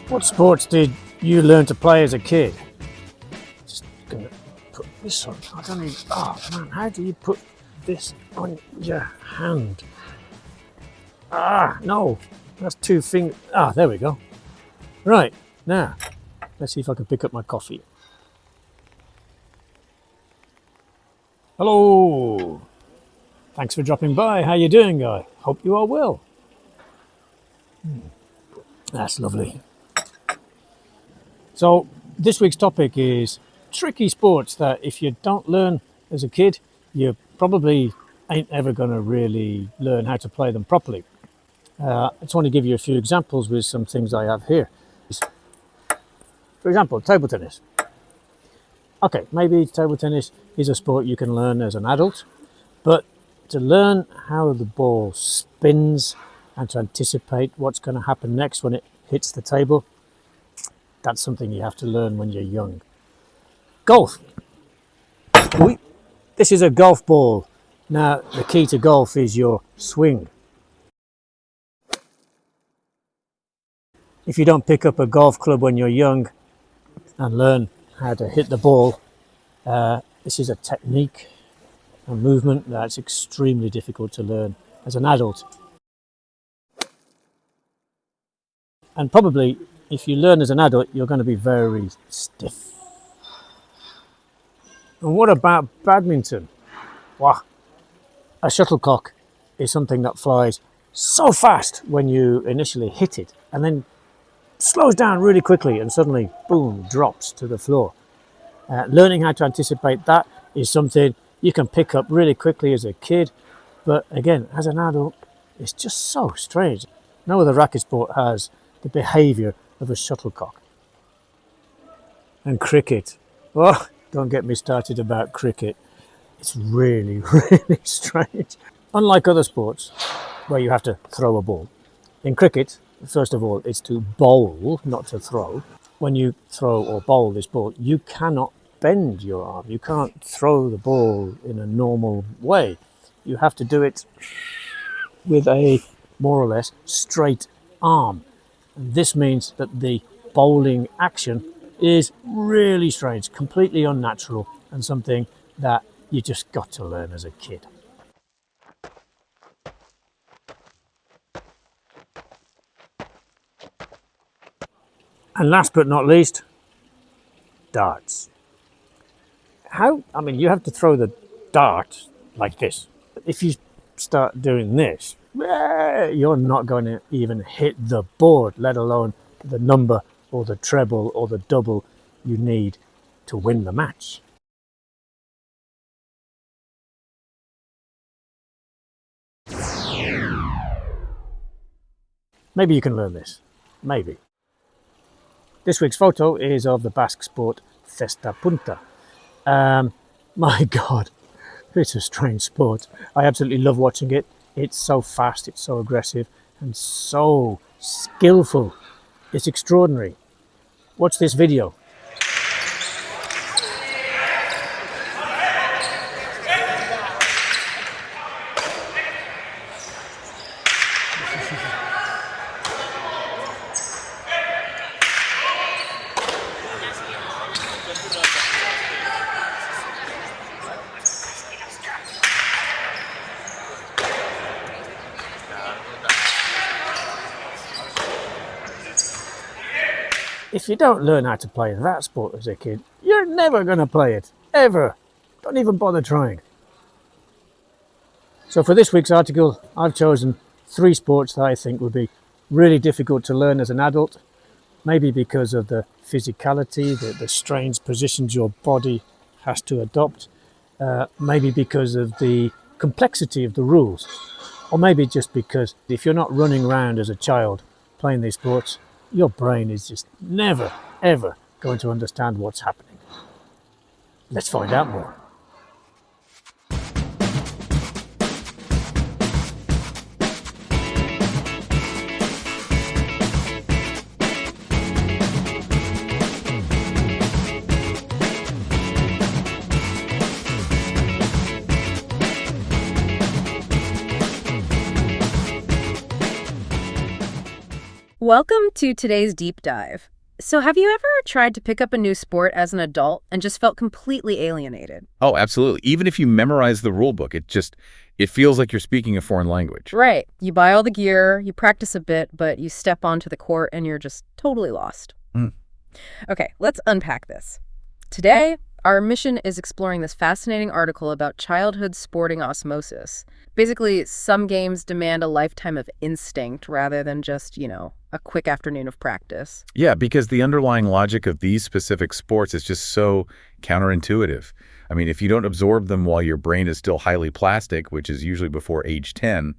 What sports did you learn to play as a kid? Just gonna put this on. I don't even. Oh man, how do you put this on your hand? No, that's 2 fingers. There we go. Right, now, let's see if I can pick up my coffee. Hello. Thanks for dropping by. How you doing, guy? Hope you are well. That's lovely. So, this week's topic is tricky sports that if you don't learn as a kid, you probably ain't ever going to really learn how to play them properly. I just want to give you a few examples with some things I have here. For example, table tennis. Okay, maybe table tennis is a sport you can learn as an adult, but to learn how the ball spins and to anticipate what's going to happen next when it hits the table, that's something you have to learn when you're young. Golf. This is a golf ball. Now, the key to golf is your swing. If you don't pick up a golf club when you're young and learn how to hit the ball, this is a technique, a movement that's extremely difficult to learn as an adult. And probably, if you learn as an adult, you're going to be very stiff. And what about badminton? Wow. A shuttlecock is something that flies so fast when you initially hit it and then slows down really quickly and suddenly, boom, drops to the floor. Learning how to anticipate that is something you can pick up really quickly as a kid, but again, as an adult, it's just so strange. No other racket sport has the behaviour of a shuttlecock. And cricket. Oh, don't get me started about cricket. It's really, really strange. Unlike other sports where you have to throw a ball, in cricket, first of all, it's to bowl, not to throw. When you throw or bowl this ball, you cannot bend your arm. You can't throw the ball in a normal way. You have to do it with a more or less straight arm. And this means that the bowling action is really strange, completely unnatural, and something that you just got to learn as a kid. And last but not least, darts. You have to throw the dart like this. If you start doing this, you're not going to even hit the board, let alone the number or the treble or the double you need to win the match. Maybe you can learn this. Maybe. This week's photo is of the Basque sport Cesta Punta. My God, it's a strange sport. I absolutely love watching it. It's so fast, it's so aggressive, and so skillful. It's extraordinary. Watch this video. If you don't learn how to play that sport as a kid, you're never going to play it, ever. Don't even bother trying. So for this week's article, I've chosen 3 sports that I think would be really difficult to learn as an adult, maybe because of the physicality, the strange positions your body has to adopt, maybe because of the complexity of the rules, or maybe just because if you're not running around as a child playing these sports, your brain is just never, ever going to understand what's happening. Let's find out more. Welcome to today's deep dive. So have you ever tried to pick up a new sport as an adult and just felt completely alienated? Oh, absolutely. Even if you memorize the rule book, it feels like you're speaking a foreign language. Right. You buy all the gear, you practice a bit, but you step onto the court and you're just totally lost. Mm. Okay, let's unpack this. Today, our mission is exploring this fascinating article about childhood sporting osmosis. Basically, some games demand a lifetime of instinct rather than just, a quick afternoon of practice. Yeah, because the underlying logic of these specific sports is just so counterintuitive. I mean, if you don't absorb them while your brain is still highly plastic, which is usually before age 10,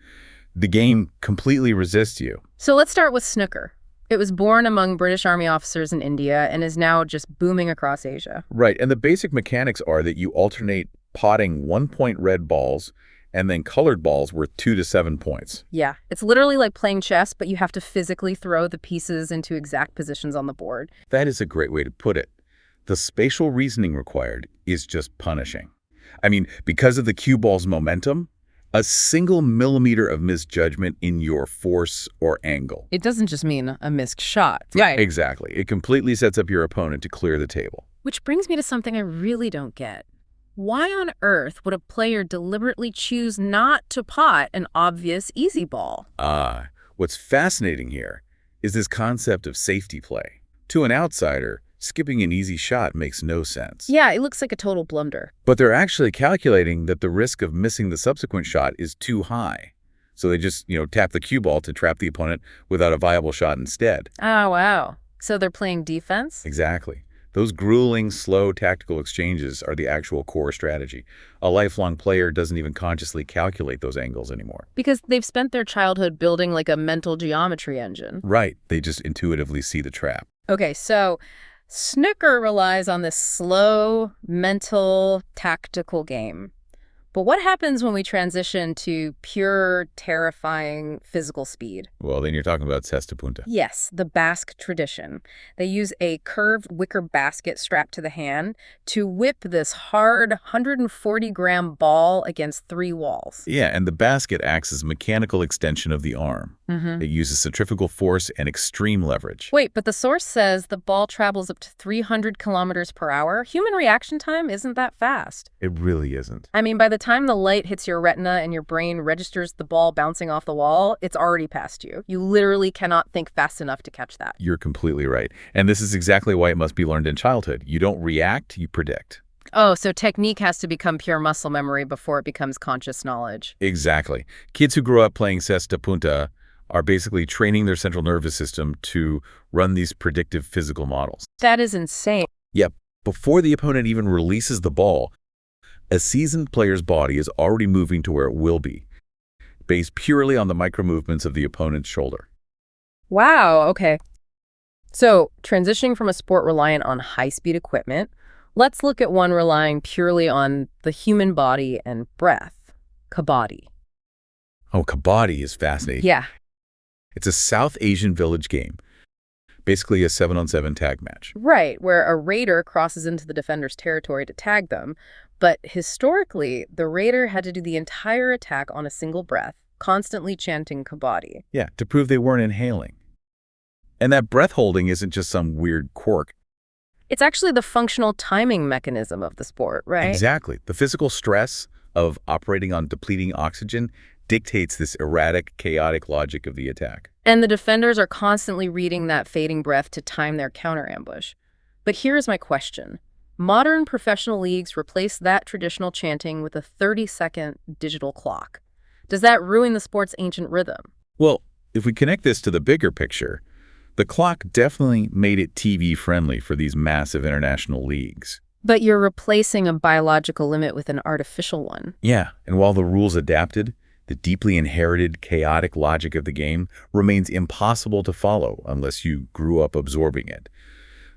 the game completely resists you. So let's start with snooker. It was born among British Army officers in India and is now just booming across Asia. Right, and the basic mechanics are that you alternate potting 1-point red balls and then colored balls worth 2 to 7 points. Yeah, it's literally like playing chess, but you have to physically throw the pieces into exact positions on the board. That is a great way to put it. The spatial reasoning required is just punishing. I mean, because of the cue ball's momentum, a single millimeter of misjudgment in your force or angle. It doesn't just mean a missed shot. Right. Exactly. It completely sets up your opponent to clear the table. Which brings me to something I really don't get. Why on earth would a player deliberately choose not to pot an obvious easy ball? What's fascinating here is this concept of safety play. To an outsider, skipping an easy shot makes no sense. Yeah, it looks like a total blunder. But they're actually calculating that the risk of missing the subsequent shot is too high. So they just, tap the cue ball to trap the opponent without a viable shot instead. Oh, wow. So they're playing defense? Exactly. Those grueling, slow tactical exchanges are the actual core strategy. A lifelong player doesn't even consciously calculate those angles anymore. Because they've spent their childhood building like a mental geometry engine. Right. They just intuitively see the trap. Okay, so snooker relies on this slow, mental, tactical game. But what happens when we transition to pure, terrifying physical speed? Well, then you're talking about cesta punta. Yes, the Basque tradition. They use a curved wicker basket strapped to the hand to whip this hard 140-gram ball against 3 walls. Yeah, and the basket acts as a mechanical extension of the arm. It uses centrifugal force and extreme leverage. Wait, but the source says the ball travels up to 300 kilometers per hour. Human reaction time isn't that fast. It really isn't. I mean, by the time the light hits your retina and your brain registers the ball bouncing off the wall, it's already past you. You literally cannot think fast enough to catch that. You're completely right. And this is exactly why it must be learned in childhood. You don't react, you predict. Oh, so technique has to become pure muscle memory before it becomes conscious knowledge. Exactly. Kids who grow up playing cesta punta are basically training their central nervous system to run these predictive physical models. That is insane. Yep. Before the opponent even releases the ball, a seasoned player's body is already moving to where it will be, based purely on the micro-movements of the opponent's shoulder. Wow, okay. So, transitioning from a sport reliant on high-speed equipment, let's look at one relying purely on the human body and breath. Kabaddi. Oh, Kabaddi is fascinating. Yeah. It's a South Asian village game, basically a 7-on-7 tag match. Right, where a raider crosses into the defender's territory to tag them. But historically, the raider had to do the entire attack on a single breath, constantly chanting Kabaddi. Yeah, to prove they weren't inhaling. And that breath holding isn't just some weird quirk. It's actually the functional timing mechanism of the sport, right? Exactly. The physical stress of operating on depleting oxygen dictates this erratic, chaotic logic of the attack. And the defenders are constantly reading that fading breath to time their counter-ambush. But here's my question. Modern professional leagues replace that traditional chanting with a 30-second digital clock. Does that ruin the sport's ancient rhythm? Well, if we connect this to the bigger picture, the clock definitely made it TV-friendly for these massive international leagues. But you're replacing a biological limit with an artificial one. Yeah, and while the rules adapted, the deeply inherited, chaotic logic of the game remains impossible to follow unless you grew up absorbing it.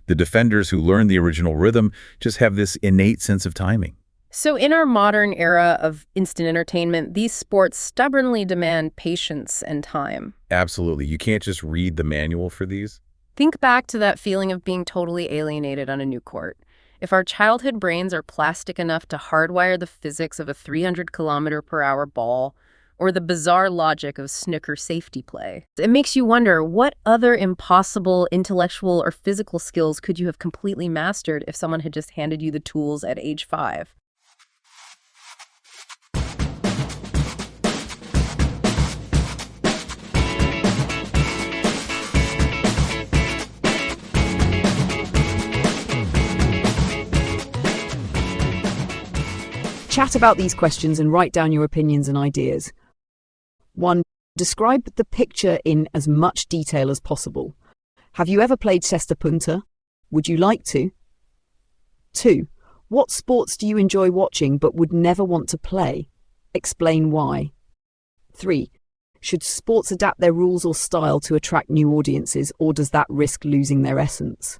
The defenders who learned the original rhythm just have this innate sense of timing. So in our modern era of instant entertainment, these sports stubbornly demand patience and time. Absolutely. You can't just read the manual for these. Think back to that feeling of being totally alienated on a new court. If our childhood brains are plastic enough to hardwire the physics of a 300-kilometer-per-hour ball, or the bizarre logic of snooker safety play. It makes you wonder, what other impossible intellectual or physical skills could you have completely mastered if someone had just handed you the tools at age 5? Chat about these questions and write down your opinions and ideas. 1. Describe the picture in as much detail as possible. Have you ever played cesta punta? Would you like to? 2. What sports do you enjoy watching but would never want to play? Explain why. 3. Should sports adapt their rules or style to attract new audiences, or does that risk losing their essence?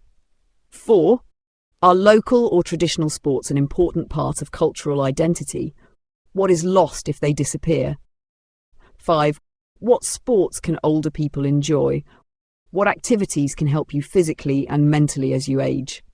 4. Are local or traditional sports an important part of cultural identity? What is lost if they disappear? 5. What sports can older people enjoy? What activities can help you physically and mentally as you age?